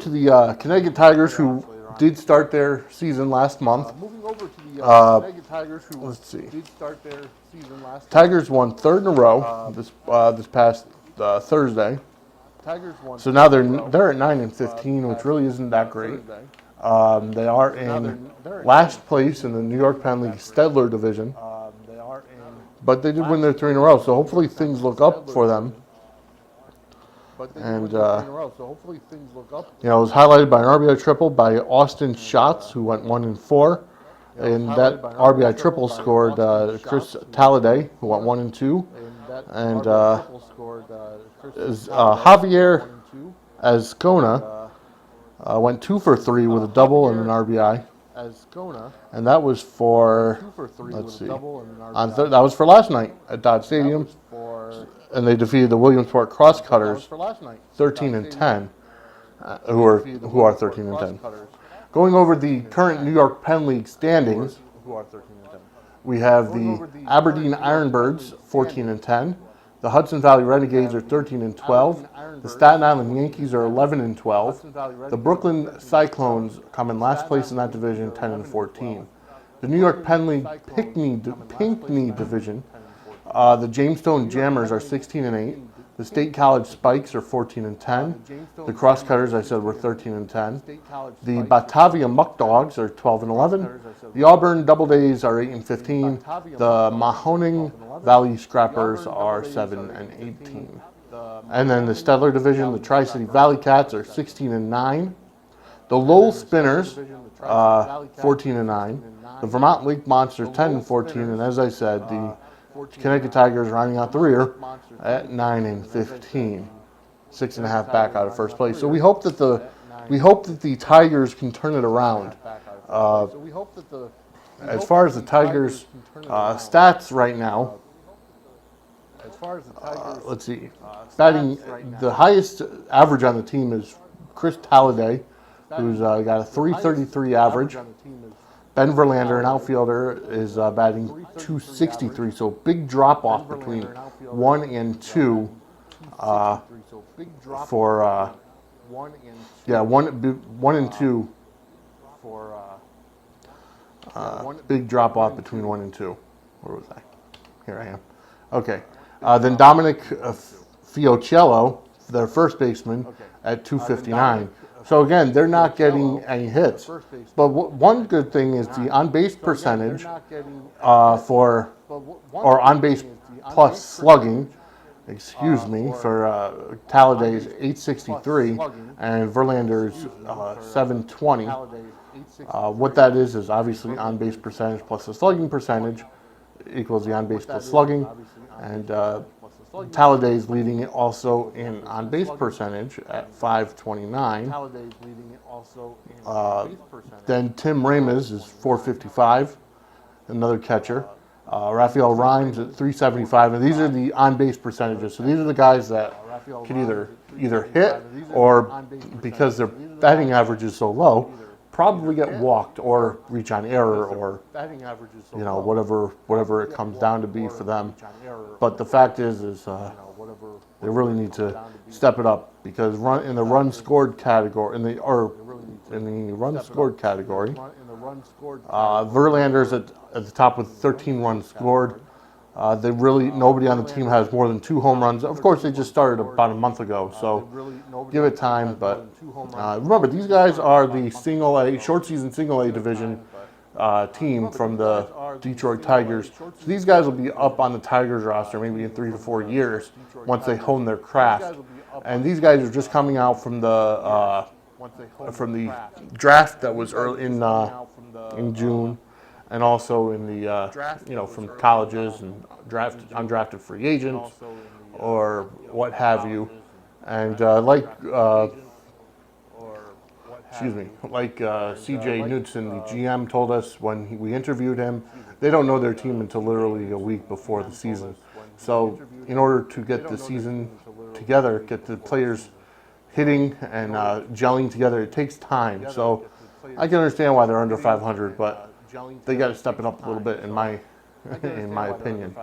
To the Connecticut Tigers, who did start their season last month. Let's see. Tigers won third in a row this past Thursday. So now they're at 9-15, which really isn't that great. They are in last place in the New York Penn League Steadler division, but they did win their 3 in a row. So hopefully things look up for them. And, it was highlighted by an RBI triple by Austin Schatz, who went 1-4. And that RBI triple scored Chris Talladay, who went 1-2. And Javier Azcona went 2 for 3 with a double and an RBI. And that was for, let's see, that was for last night at Dodge Stadium. And they defeated the Williamsport Crosscutters 13-10, who are 13-10. Going over the current New York Penn League standings, we have the Aberdeen Ironbirds 14-10, the Hudson Valley Renegades are 13-12, the Staten Island Yankees are 11-12, the Brooklyn Cyclones come in last place in that division 10-14. The New York Penn League Pinckney division. The Jamestown Jammers are 16-8. The State College Spikes are 14-10. The Crosscutters, I said, were 13-10. The Batavia Muck Dogs are 12-11. The Auburn Doubledays are 8-15. The Mahoning Valley Scrappers are 7-18. And then the Steadler division, the Tri-City Valley Cats are 16-9. The Lowell Spinners, 14-9. The Vermont Lake Monsters, 10-14. And as I said, the Connecticut Tigers rounding out the rear at 9-15, 6.5 back out of first place. So we hope that the Tigers can turn it around. As far as the Tigers' stats right now, let's see. Batting the highest average on the team is Chris Talladay, who's got a 333 average. Ben Verlander, an outfielder, is batting .263, so big drop off between 1 and 2 for 1 and 2. Big drop off between 1 and 2. Where was I? Here I am. Okay. Then Dominic Fiocello, their first baseman, at .259. So again, they're not getting any hits. But one good thing is the on-base percentage or on-base plus slugging, for Talladay's 863 and Verlander's 720. What that is obviously on-base percentage plus the slugging percentage equals the on-base plus slugging. And Talladay is leading it also in on-base percentage at 529. Then Tim Ramirez is 455, another catcher. Raphael Rhymes at 375, and these are the on-base percentages. So these are the guys that can either hit or, because their batting average is so low, probably get walked or reach on error or whatever it comes down to be for them. But the fact is they really need to step it up, because in the run scored category Verlander's at the top with 13 runs scored. Nobody on the team has more than 2 home runs. Of course, they just started about a month ago, so give it time. But remember, these guys are the short season single A division team from the Detroit Tigers. So these guys will be up on the Tigers roster maybe in 3 to 4 years once they hone their craft. And these guys are just coming out from the draft that was early in June. And also in the, from colleges and undrafted free agents or what have you. And C.J. Knudsen, the GM, told us when we interviewed him, they don't know their team until literally a week before the season. So in order to get the season together, get the players hitting and gelling together, it takes time. So I can understand why they're under 500, but they got to step it up a little bit in my opinion.